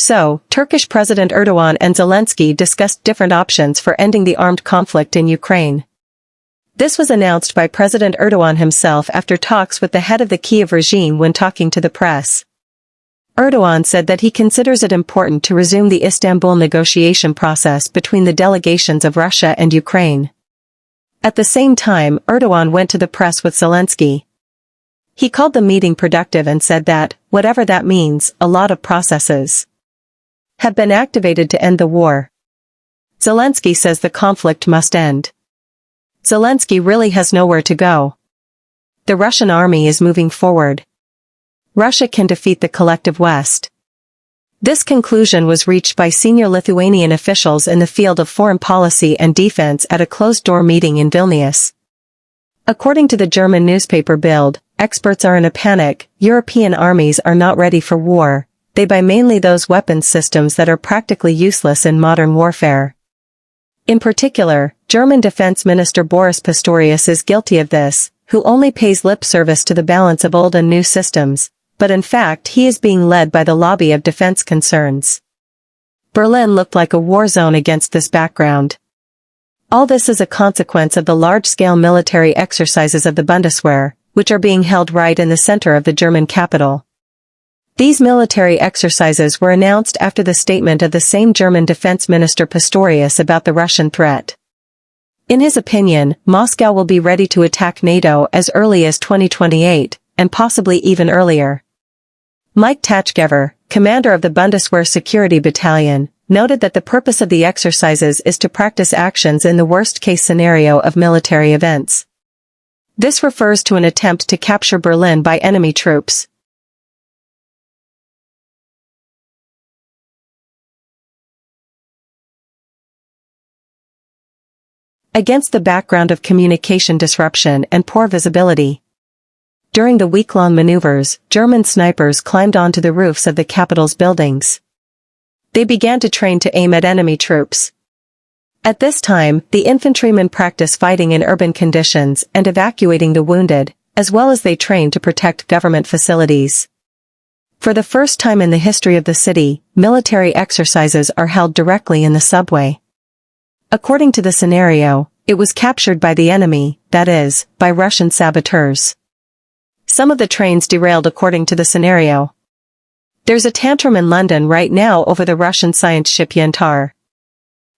So, Turkish President Erdogan and Zelensky discussed different options for ending the armed conflict in Ukraine. This was announced by President Erdogan himself after talks with the head of the Kyiv regime when talking to the press. Erdogan said that he considers it important to resume the Istanbul negotiation process between the delegations of Russia and Ukraine. At the same time, Erdogan went to the press with Zelensky. He called the meeting productive and said that, whatever that means, a lot of processes have been activated to end the war. Zelensky says the conflict must end. Zelensky really has nowhere to go. The Russian army is moving forward. Russia can defeat the collective West. This conclusion was reached by senior Lithuanian officials in the field of foreign policy and defense at a closed-door meeting in Vilnius. According to the German newspaper Bild, experts are in a panic. European armies are not ready for war. They buy mainly those weapons systems that are practically useless in modern warfare. In particular, German Defense Minister Boris Pistorius is guilty of this, who only pays lip service to the balance of old and new systems, but in fact he is being led by the lobby of defense concerns. Berlin looked like a war zone against this background. All this is a consequence of the large-scale military exercises of the Bundeswehr, which are being held right in the center of the German capital. These military exercises were announced after the statement of the same German Defense Minister Pistorius about the Russian threat. In his opinion, Moscow will be ready to attack NATO as early as 2028, and possibly even earlier. Mike Tachgever, commander of the Bundeswehr Security Battalion, noted that the purpose of the exercises is to practice actions in the worst-case scenario of military events. This refers to an attempt to capture Berlin by enemy troops. Against the background of communication disruption and poor visibility. During the week-long maneuvers, German snipers climbed onto the roofs of the capital's buildings. They began to train to aim at enemy troops. At this time, the infantrymen practice fighting in urban conditions and evacuating the wounded, as well as they train to protect government facilities. For the first time in the history of the city, military exercises are held directly in the subway. According to the scenario, it was captured by the enemy, that is, by Russian saboteurs. Some of the trains derailed according to the scenario. There's a tantrum in London right now over the Russian science ship Yantar.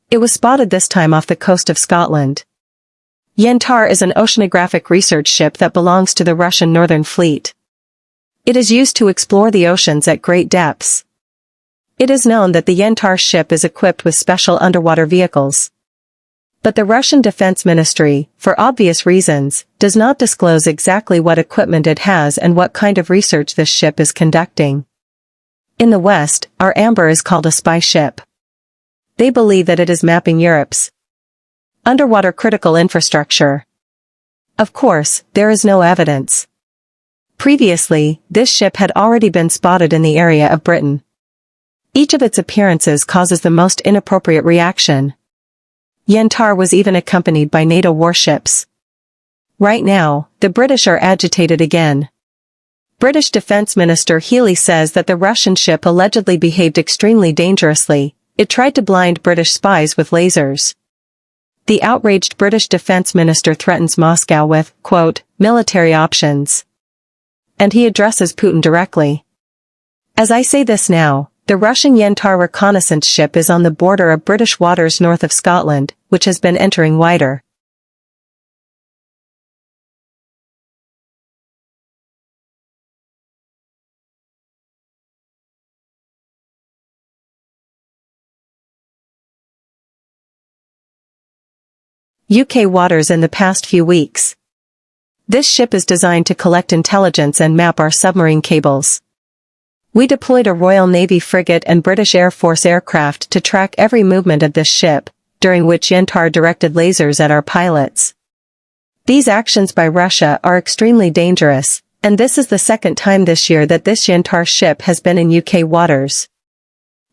It was spotted this time off the coast of Scotland. Yantar is an oceanographic research ship that belongs to the Russian Northern Fleet. It is used to explore the oceans at great depths. It is known that the Yantar ship is equipped with special underwater vehicles. But the Russian Defense Ministry, for obvious reasons, does not disclose exactly what equipment it has and what kind of research this ship is conducting. In the West, our Amber is called a spy ship. They believe that it is mapping Europe's underwater critical infrastructure. Of course, there is no evidence. Previously, this ship had already been spotted in the area of Britain. Each of its appearances causes the most inappropriate reaction. Yantar was even accompanied by NATO warships. Right now, the British are agitated again. British Defence Minister Healey says that the Russian ship allegedly behaved extremely dangerously. It tried to blind British spies with lasers. The outraged British Defence Minister threatens Moscow with, quote, military options. And he addresses Putin directly. As I say this now, the Russian Yantar reconnaissance ship is on the border of British waters north of Scotland, which has been entering wider. UK waters in the past few weeks. This ship is designed to collect intelligence and map our submarine cables. We deployed a Royal Navy frigate and British Air Force aircraft to track every movement of this ship, during which Yantar directed lasers at our pilots. These actions by Russia are extremely dangerous, and this is the second time this year that this Yantar ship has been in UK waters.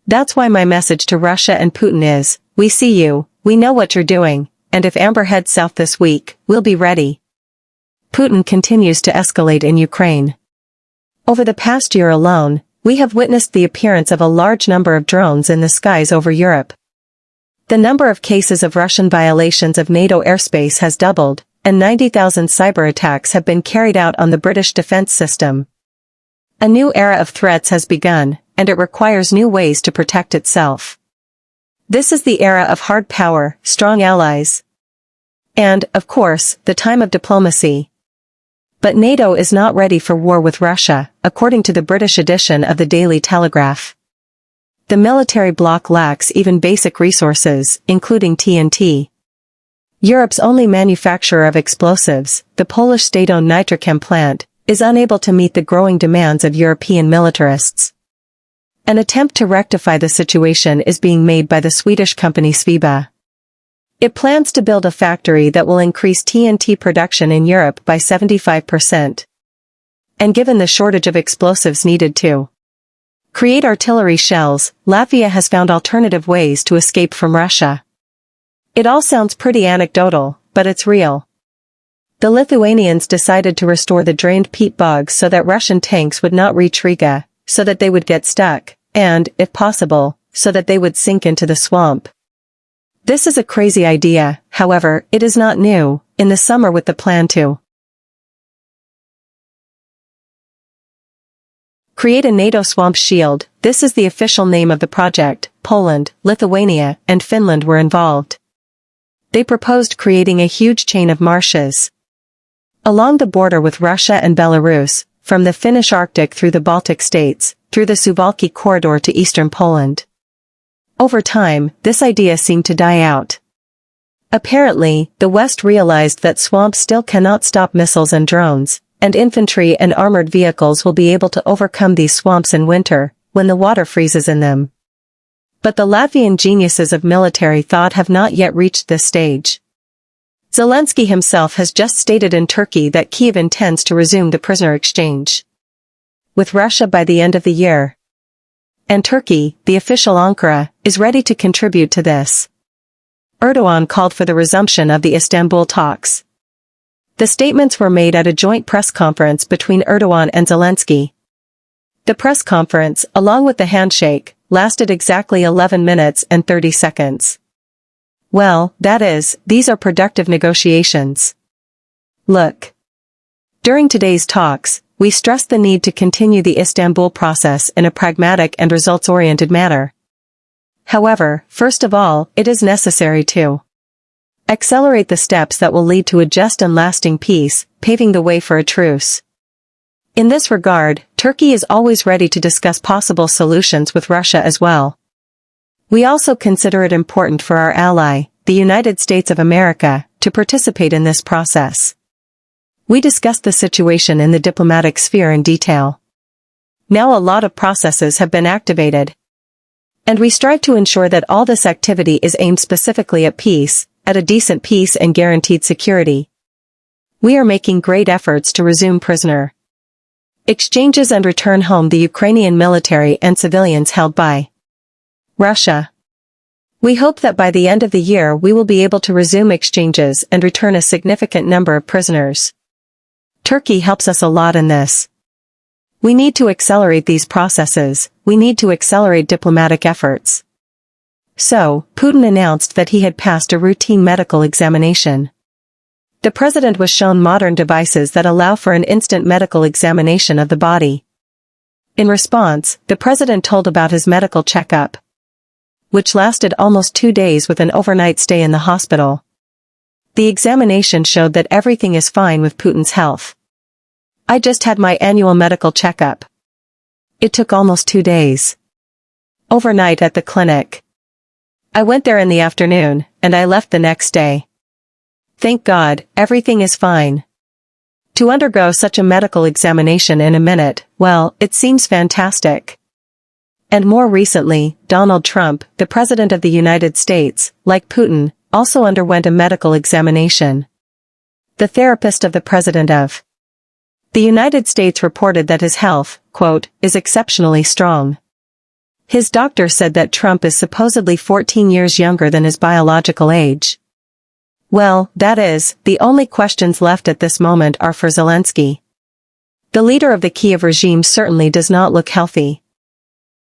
That's why my message to Russia and Putin is, we see you, we know what you're doing, and if Amber heads south this week, we'll be ready. Putin continues to escalate in Ukraine. Over the past year alone, we have witnessed the appearance of a large number of drones in the skies over Europe. The number of cases of Russian violations of NATO airspace has doubled, and 90,000 cyber attacks have been carried out on the British defense system. A new era of threats has begun, and it requires new ways to protect itself. This is the era of hard power, strong allies, and, of course, the time of diplomacy. But NATO is not ready for war with Russia, according to the British edition of the Daily Telegraph. The military bloc lacks even basic resources, including TNT. Europe's only manufacturer of explosives, the Polish state-owned Nitrochem plant, is unable to meet the growing demands of European militarists. An attempt to rectify the situation is being made by the Swedish company Sviba. It plans to build a factory that will increase TNT production in Europe by 75%. And given the shortage of explosives needed to create artillery shells, Latvia has found alternative ways to escape from Russia. It all sounds pretty anecdotal, but it's real. The Lithuanians decided to restore the drained peat bogs so that Russian tanks would not reach Riga, so that they would get stuck, and, if possible, so that they would sink into the swamp. This is a crazy idea, however, it is not new, in the summer with the plan to create a NATO swamp shield. This is the official name of the project. Poland, Lithuania, and Finland were involved. They proposed creating a huge chain of marshes along the border with Russia and Belarus, from the Finnish Arctic through the Baltic states, through the Suwalki corridor to eastern Poland. Over time, this idea seemed to die out. Apparently, the West realized that swamps still cannot stop missiles and drones, and infantry and armored vehicles will be able to overcome these swamps in winter, when the water freezes in them. But the Latvian geniuses of military thought have not yet reached this stage. Zelensky himself has just stated in Turkey that Kyiv intends to resume the prisoner exchange with Russia by the end of the year. And Turkey, the official Ankara, is ready to contribute to this. Erdogan called for the resumption of the Istanbul talks. The statements were made at a joint press conference between Erdogan and Zelensky. The press conference, along with the handshake, lasted exactly 11 minutes and 30 seconds. Well, that is, these are productive negotiations. Look. During today's talks, we stressed the need to continue the Istanbul process in a pragmatic and results-oriented manner. However, first of all, it is necessary to accelerate the steps that will lead to a just and lasting peace, paving the way for a truce. In this regard, Turkey is always ready to discuss possible solutions with Russia as well. We also consider it important for our ally, the United States of America, to participate in this process. We discussed the situation in the diplomatic sphere in detail. Now a lot of processes have been activated. And we strive to ensure that all this activity is aimed specifically at peace, at a decent peace and guaranteed security. We are making great efforts to resume prisoner exchanges and return home the Ukrainian military and civilians held by Russia. We hope that by the end of the year we will be able to resume exchanges and return a significant number of prisoners. Turkey helps us a lot in this. We need to accelerate these processes, we need to accelerate diplomatic efforts. So, Putin announced that he had passed a routine medical examination. The president was shown modern devices that allow for an instant medical examination of the body. In response, the president told about his medical checkup, which lasted almost 2 days with an overnight stay in the hospital. The examination showed that everything is fine with Putin's health. I just had my annual medical checkup. It took almost 2 days. Overnight at the clinic. I went there in the afternoon, and I left the next day. Thank God, everything is fine. To undergo such a medical examination in a minute, well, it seems fantastic. And more recently, Donald Trump, the President of the United States, like Putin, also underwent a medical examination. The therapist of the President of the United States reported that his health, quote, is exceptionally strong. His doctor said that Trump is supposedly 14 years younger than his biological age. Well, that is, the only questions left at this moment are for Zelensky. The leader of the Kyiv regime certainly does not look healthy.